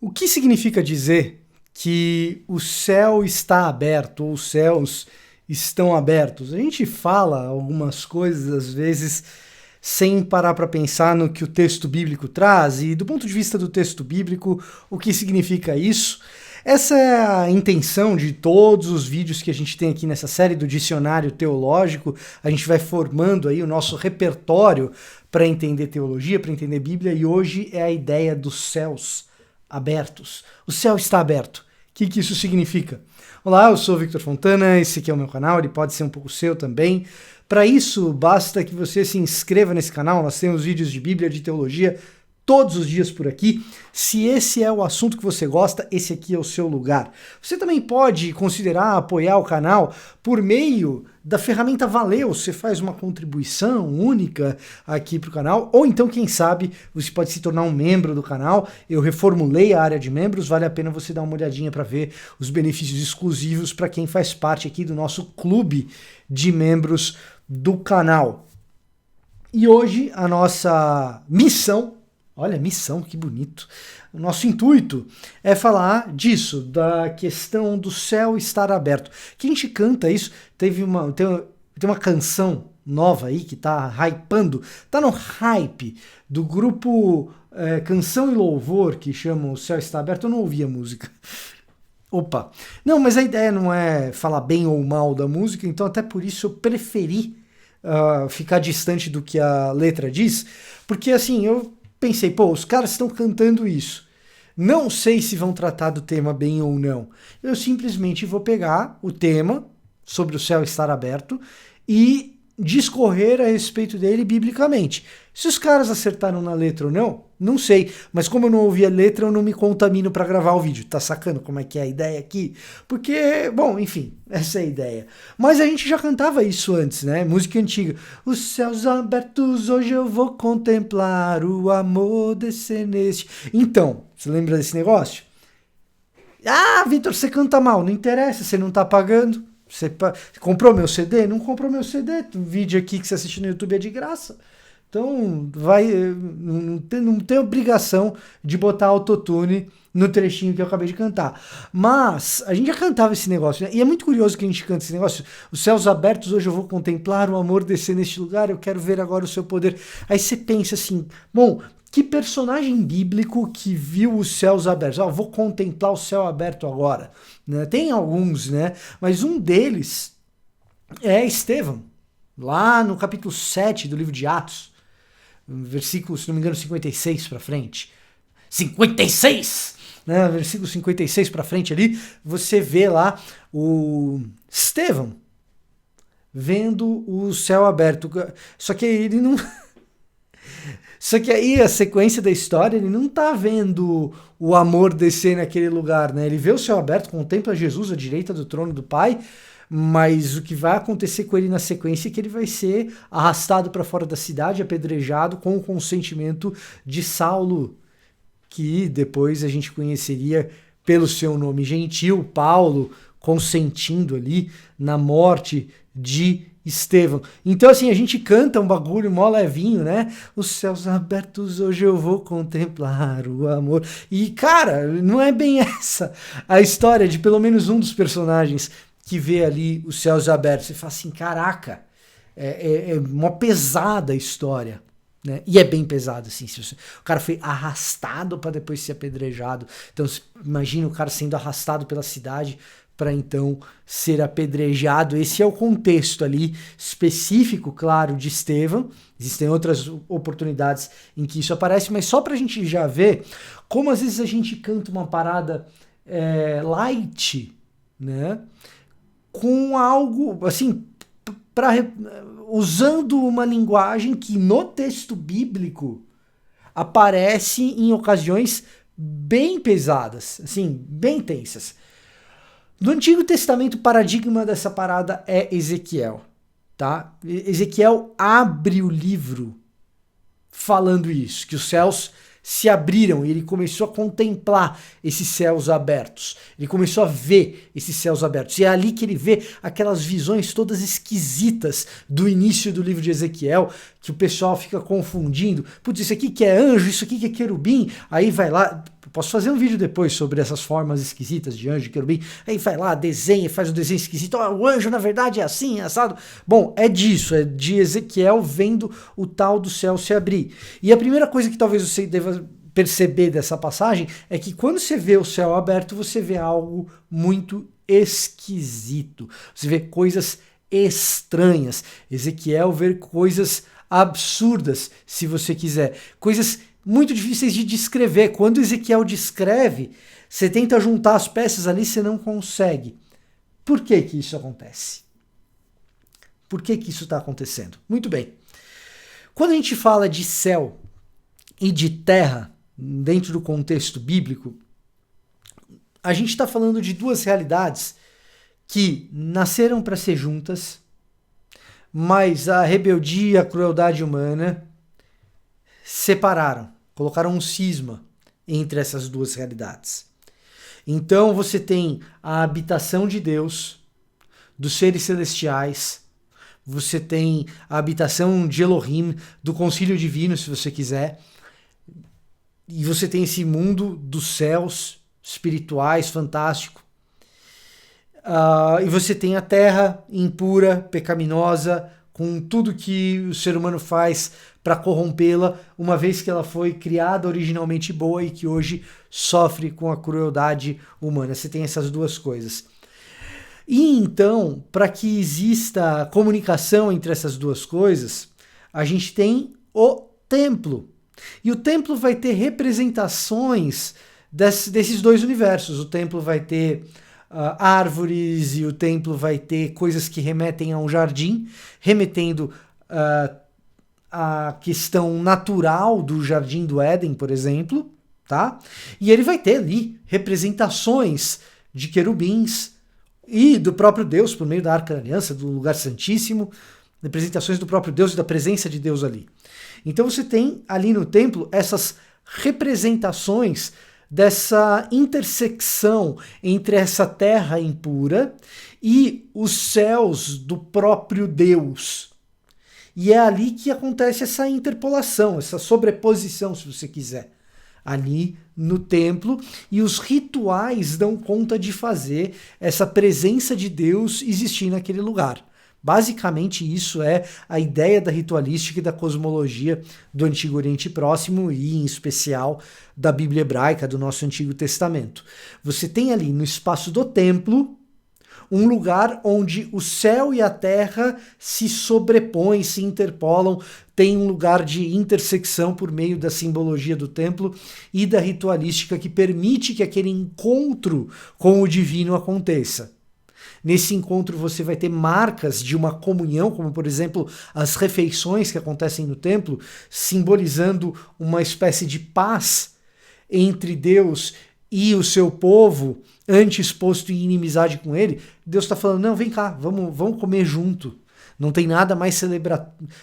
O que significa dizer que o céu está aberto ou os céus estão abertos? A gente fala algumas coisas às vezes sem parar para pensar no que o texto bíblico traz e do ponto de vista do texto bíblico, o que significa isso? Essa é a intenção de todos os vídeos que a gente tem aqui nessa série do Dicionário Teológico. A gente vai formando aí o nosso repertório para entender teologia, para entender Bíblia, e hoje é a ideia dos céus abertos. O céu está aberto. O que isso significa? Olá, eu sou o Victor Fontana, esse aqui é o meu canal, ele pode ser um pouco seu também. Para isso, basta que você se inscreva nesse canal, nós temos vídeos de Bíblia, de teologia, todos os dias por aqui. Se esse é o assunto que você gosta, esse aqui é o seu lugar. Você também pode considerar apoiar o canal por meio da ferramenta Valeu. Você faz uma contribuição única aqui para o canal, ou então, quem sabe, você pode se tornar um membro do canal. Eu reformulei a área de membros, vale a pena você dar uma olhadinha para ver os benefícios exclusivos para quem faz parte aqui do nosso clube de membros do canal. E hoje a nossa missão, olha, missão, que bonito. O nosso intuito é falar disso, da questão do céu estar aberto. Que a gente canta isso, tem uma canção nova aí que tá hypando, tá no hype do grupo Canção e Louvor, que chama O Céu Está Aberto. Eu não ouvi a música. Opa! Não, mas a ideia não é falar bem ou mal da música, então até por isso eu preferi ficar distante do que a letra diz, porque assim, eu pensei, pô, os caras estão cantando isso. Não sei se vão tratar do tema bem ou não. Eu simplesmente vou pegar o tema sobre o céu estar aberto e discorrer a respeito dele biblicamente. Se os caras acertaram na letra ou não, não sei. Mas como eu não ouvi a letra, eu não me contamino para gravar o vídeo. Tá sacando como é que é a ideia aqui? Porque, bom, enfim, essa é a ideia. Mas a gente já cantava isso antes, né? Música antiga. Os céus abertos, hoje eu vou contemplar o amor descer neste. Então, você lembra desse negócio? Ah, Vitor, você canta mal. Não interessa, você não tá pagando. Você comprou meu CD? Não comprou meu CD. O vídeo aqui que você assiste no YouTube é de graça. Então, não tem obrigação de botar autotune no trechinho que eu acabei de cantar. Mas a gente já cantava esse negócio, né? E é muito curioso que a gente canta esse negócio. Os céus abertos, hoje eu vou contemplar o amor descer neste lugar, eu quero ver agora o seu poder. Aí você pensa assim, bom, que personagem bíblico que viu os céus abertos? Vou contemplar o céu aberto agora. Né? Tem alguns, né? Mas um deles é Estevão, lá no capítulo 7 do livro de Atos. Versículo, se não me engano, 56 para frente. 56! Né? Versículo 56 para frente ali, você vê lá o Estevão vendo o céu aberto. Só que ele não... Só que aí a sequência da história, ele não tá vendo o amor descer naquele lugar, né? Ele vê o céu aberto, contempla Jesus à direita do trono do Pai, mas o que vai acontecer com ele na sequência é que ele vai ser arrastado para fora da cidade, apedrejado com o consentimento de Saulo, que depois a gente conheceria pelo seu nome gentil, Paulo, consentindo ali na morte de Estevão. Então assim, a gente canta um bagulho mó levinho, né? Os céus abertos, hoje eu vou contemplar o amor. E cara, não é bem essa a história de pelo menos um dos personagens que vê ali os céus abertos. Você fala assim, caraca, é uma pesada a história. Né? E é bem pesado, assim. O cara foi arrastado para depois ser apedrejado. Então, imagina o cara sendo arrastado pela cidade para então ser apedrejado. Esse é o contexto ali específico, claro, de Estevão. Existem outras oportunidades em que isso aparece, mas só para a gente já ver como às vezes a gente canta uma parada light, né? Com algo, assim, usando uma linguagem que no texto bíblico aparece em ocasiões bem pesadas, assim, bem tensas. No Antigo Testamento, o paradigma dessa parada é Ezequiel, tá? Ezequiel abre o livro falando isso, que os céus se abriram e ele começou a contemplar esses céus abertos. Ele começou a ver esses céus abertos. E é ali que ele vê aquelas visões todas esquisitas do início do livro de Ezequiel, que o pessoal fica confundindo. Putz, isso aqui que é anjo, isso aqui que é querubim. Aí vai lá, Eu posso fazer um vídeo depois sobre essas formas esquisitas de anjo, de querubim. Aí vai lá, desenha, faz um desenho esquisito. Oh, o anjo, na verdade, é assim, é assado. Bom, é disso, é de Ezequiel vendo o tal do céu se abrir. E a primeira coisa que talvez você deva perceber dessa passagem é que quando você vê o céu aberto, você vê algo muito esquisito. Você vê coisas estranhas. Ezequiel vê coisas absurdas, se você quiser. Coisas muito difíceis de descrever. Quando Ezequiel descreve, você tenta juntar as peças ali, você não consegue. Por que que isso acontece? Por que que isso está acontecendo? Muito bem. Quando a gente fala de céu e de terra, dentro do contexto bíblico, a gente está falando de duas realidades que nasceram para ser juntas, mas a rebeldia e a crueldade humana separaram, colocaram um cisma entre essas duas realidades. Então você tem a habitação de Deus, dos seres celestiais, você tem a habitação de Elohim, do concílio divino, se você quiser, e você tem esse mundo dos céus espirituais, fantástico. E você tem a terra impura, pecaminosa, com tudo que o ser humano faz para corrompê-la, uma vez que ela foi criada originalmente boa e que hoje sofre com a crueldade humana. Você tem essas duas coisas. E então, para que exista comunicação entre essas duas coisas, a gente tem o templo. E o templo vai ter representações desses dois universos. O templo vai ter árvores, e o templo vai ter coisas que remetem a um jardim, remetendo à questão natural do Jardim do Éden, por exemplo, tá? E ele vai ter ali representações de querubins e do próprio Deus, por meio da Arca da Aliança, do lugar santíssimo, representações do próprio Deus e da presença de Deus ali. Então você tem ali no templo essas representações dessa intersecção entre essa terra impura e os céus do próprio Deus. E é ali que acontece essa interpolação, essa sobreposição, se você quiser, ali no templo, e os rituais dão conta de fazer essa presença de Deus existir naquele lugar. Basicamente isso é a ideia da ritualística e da cosmologia do Antigo Oriente Próximo e, em especial, da Bíblia hebraica, do nosso Antigo Testamento. Você tem ali no espaço do templo um lugar onde o céu e a terra se sobrepõem, se interpolam, tem um lugar de intersecção por meio da simbologia do templo e da ritualística que permite que aquele encontro com o divino aconteça. Nesse encontro você vai ter marcas de uma comunhão, como por exemplo as refeições que acontecem no templo, simbolizando uma espécie de paz entre Deus e o seu povo, antes posto em inimizade com ele. Deus está falando, não, vem cá, vamos comer junto. Não tem nada mais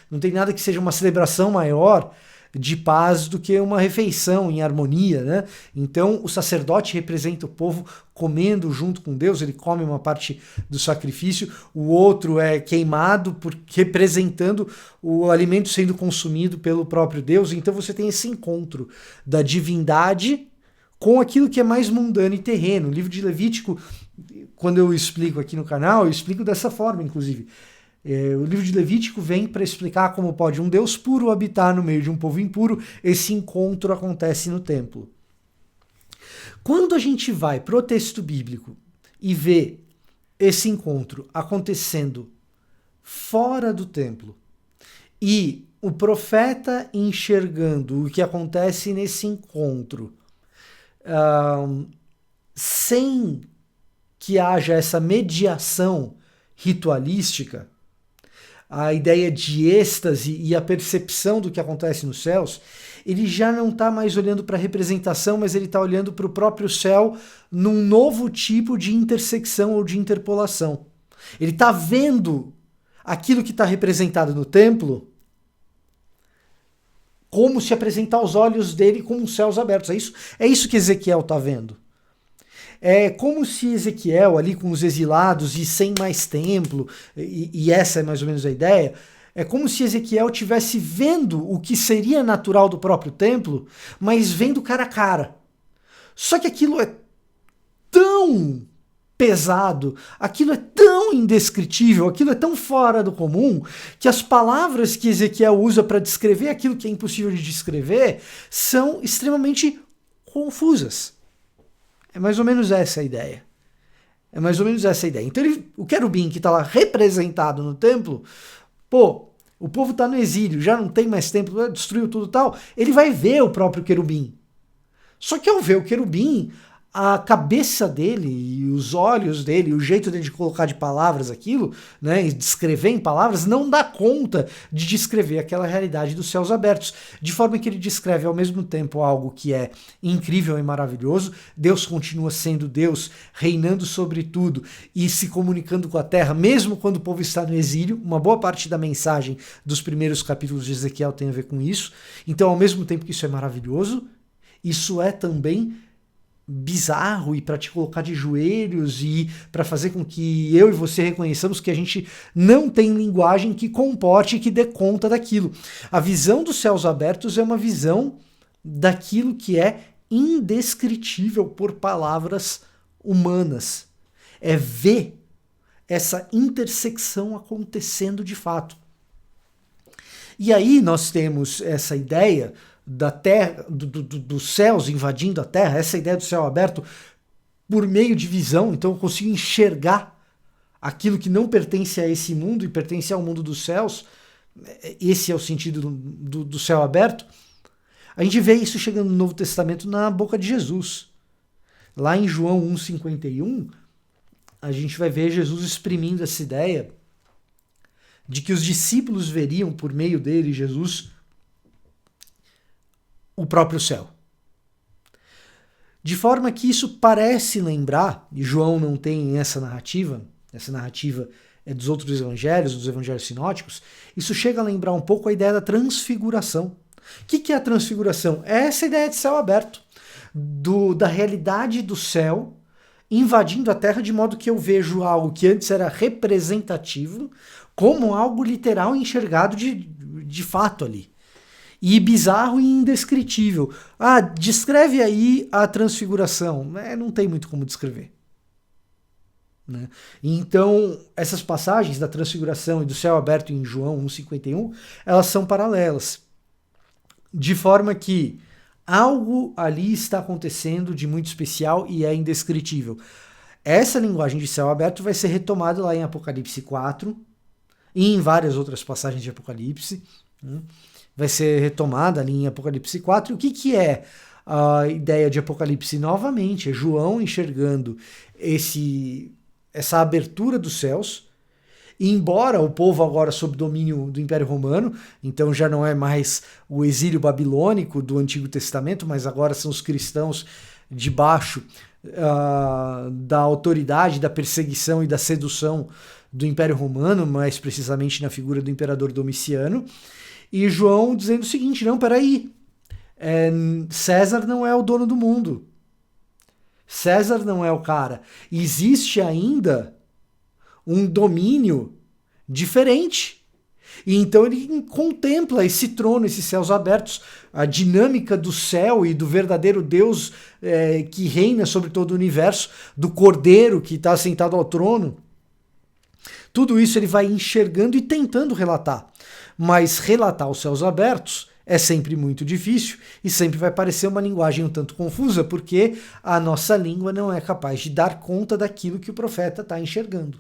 não tem nada que seja uma celebração maior de paz do que uma refeição em harmonia, né? Então o sacerdote representa o povo comendo junto com Deus, ele come uma parte do sacrifício, o outro é queimado representando o alimento sendo consumido pelo próprio Deus. Então você tem esse encontro da divindade com aquilo que é mais mundano e terreno. O livro de Levítico, quando eu explico aqui no canal, eu explico dessa forma, inclusive. O livro de Levítico vem para explicar como pode um Deus puro habitar no meio de um povo impuro. Esse encontro acontece no templo. Quando a gente vai para o texto bíblico e vê esse encontro acontecendo fora do templo e o profeta enxergando o que acontece nesse encontro sem que haja essa mediação ritualística, a ideia de êxtase e a percepção do que acontece nos céus, ele já não está mais olhando para a representação, mas ele está olhando para o próprio céu num novo tipo de intersecção ou de interpolação. Ele está vendo aquilo que está representado no templo como se apresentar aos olhos dele com os céus abertos. É isso que Ezequiel está vendo. É como se Ezequiel, ali com os exilados e sem mais templo, e essa é mais ou menos a ideia, é como se Ezequiel estivesse vendo o que seria natural do próprio templo, mas vendo cara a cara. Só que aquilo é tão pesado, aquilo é tão indescritível, aquilo é tão fora do comum, que as palavras que Ezequiel usa para descrever aquilo que é impossível de descrever são extremamente confusas. É mais ou menos essa a ideia. É mais ou menos essa a ideia. Então o querubim que está lá representado no templo, o povo está no exílio, já não tem mais templo, destruiu tudo e tal, ele vai ver o próprio querubim. Só que ao ver o querubim, a cabeça dele e os olhos dele, o jeito dele de colocar de palavras aquilo, né, e descrever em palavras, não dá conta de descrever aquela realidade dos céus abertos. De forma que ele descreve ao mesmo tempo algo que é incrível e maravilhoso, Deus continua sendo Deus, reinando sobre tudo e se comunicando com a terra, mesmo quando o povo está no exílio. Uma boa parte da mensagem dos primeiros capítulos de Ezequiel tem a ver com isso. Então, ao mesmo tempo que isso é maravilhoso, isso é também bizarro e para te colocar de joelhos e para fazer com que eu e você reconheçamos que a gente não tem linguagem que comporte e que dê conta daquilo. A visão dos céus abertos é uma visão daquilo que é indescritível por palavras humanas. É ver essa intersecção acontecendo de fato. E aí nós temos essa ideia da terra, dos céus invadindo a terra, essa ideia do céu aberto por meio de visão. Então eu consigo enxergar aquilo que não pertence a esse mundo e pertence ao mundo dos céus. Esse é o sentido do céu aberto. A gente vê isso chegando no Novo Testamento na boca de Jesus. Lá em João 1,51, a gente vai ver Jesus exprimindo essa ideia de que os discípulos veriam por meio dele, Jesus, o próprio céu. De forma que isso parece lembrar, e João não tem essa narrativa é dos outros evangelhos, dos evangelhos sinóticos, isso chega a lembrar um pouco a ideia da transfiguração. O que é a transfiguração? É essa ideia de céu aberto, da realidade do céu invadindo a terra, de modo que eu vejo algo que antes era representativo como algo literal enxergado de fato ali. E bizarro e indescritível. Descreve aí a transfiguração. Não tem muito como descrever. Né? Então, essas passagens da transfiguração e do céu aberto em João 1,51, elas são paralelas. De forma que algo ali está acontecendo de muito especial e é indescritível. Essa linguagem de céu aberto vai ser retomada lá em Apocalipse 4 e em várias outras passagens de Apocalipse. Né? Vai ser retomada ali em Apocalipse 4. E o que é a ideia de Apocalipse? Novamente, é João enxergando essa abertura dos céus. E embora o povo agora sob domínio do Império Romano, então já não é mais o exílio babilônico do Antigo Testamento, mas agora são os cristãos debaixo da autoridade, da perseguição e da sedução do Império Romano, mais precisamente na figura do imperador Domiciano. E João dizendo o seguinte, não, peraí, César não é o dono do mundo. César não é o cara. Existe ainda um domínio diferente. E então ele contempla esse trono, esses céus abertos, a dinâmica do céu e do verdadeiro Deus que reina sobre todo o universo, do Cordeiro que está sentado ao trono. Tudo isso ele vai enxergando e tentando relatar. Mas relatar os céus abertos é sempre muito difícil e sempre vai parecer uma linguagem um tanto confusa, porque a nossa língua não é capaz de dar conta daquilo que o profeta está enxergando.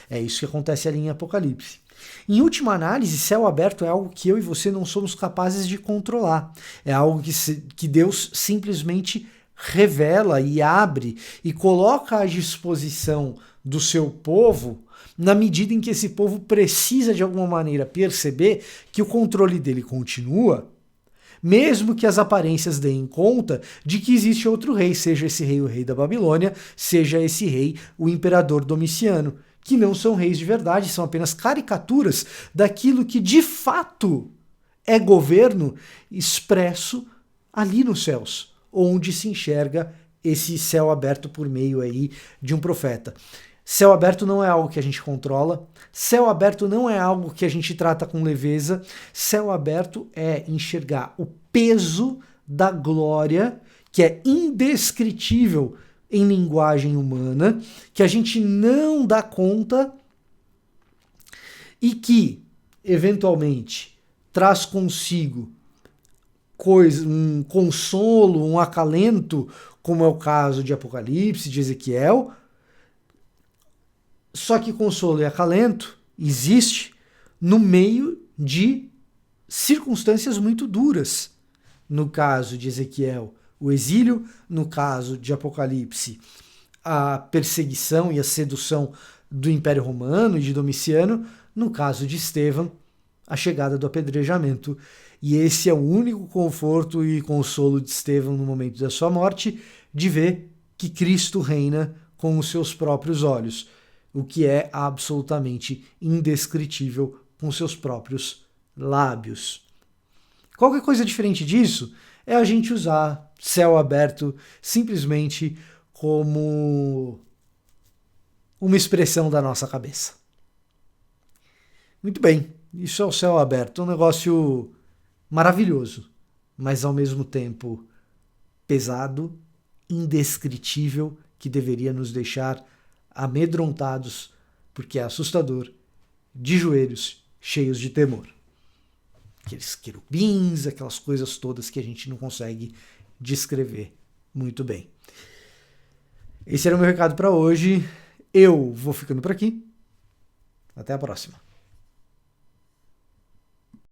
É isso que acontece ali em Apocalipse. Em última análise, céu aberto é algo que eu e você não somos capazes de controlar. É algo que Deus simplesmente revela e abre e coloca à disposição do seu povo na medida em que esse povo precisa de alguma maneira perceber que o controle dele continua, mesmo que as aparências deem conta de que existe outro rei, seja esse rei o rei da Babilônia, seja esse rei o imperador Domiciano, que não são reis de verdade, são apenas caricaturas daquilo que de fato é governo expresso ali nos céus, onde se enxerga esse céu aberto por meio aí de um profeta. Céu aberto não é algo que a gente controla, céu aberto não é algo que a gente trata com leveza, céu aberto é enxergar o peso da glória que é indescritível em linguagem humana, que a gente não dá conta e que, eventualmente, traz consigo um consolo, um acalento, como é o caso de Apocalipse, de Ezequiel. Só que consolo e acalento existe no meio de circunstâncias muito duras. No caso de Ezequiel, o exílio; no caso de Apocalipse, a perseguição e a sedução do Império Romano e de Domiciano; no caso de Estevão, a chegada do apedrejamento. E esse é o único conforto e consolo de Estevão no momento da sua morte, de ver que Cristo reina com os seus próprios olhos, o que é absolutamente indescritível com seus próprios lábios. Qualquer coisa diferente disso é a gente usar céu aberto simplesmente como uma expressão da nossa cabeça. Muito bem, isso é o céu aberto, um negócio maravilhoso, mas ao mesmo tempo pesado, indescritível, que deveria nos deixar amedrontados, porque é assustador, de joelhos, cheios de temor. Aqueles querubins, aquelas coisas todas que a gente não consegue descrever muito bem. Esse era o meu recado para hoje. Eu vou ficando por aqui. Até a próxima.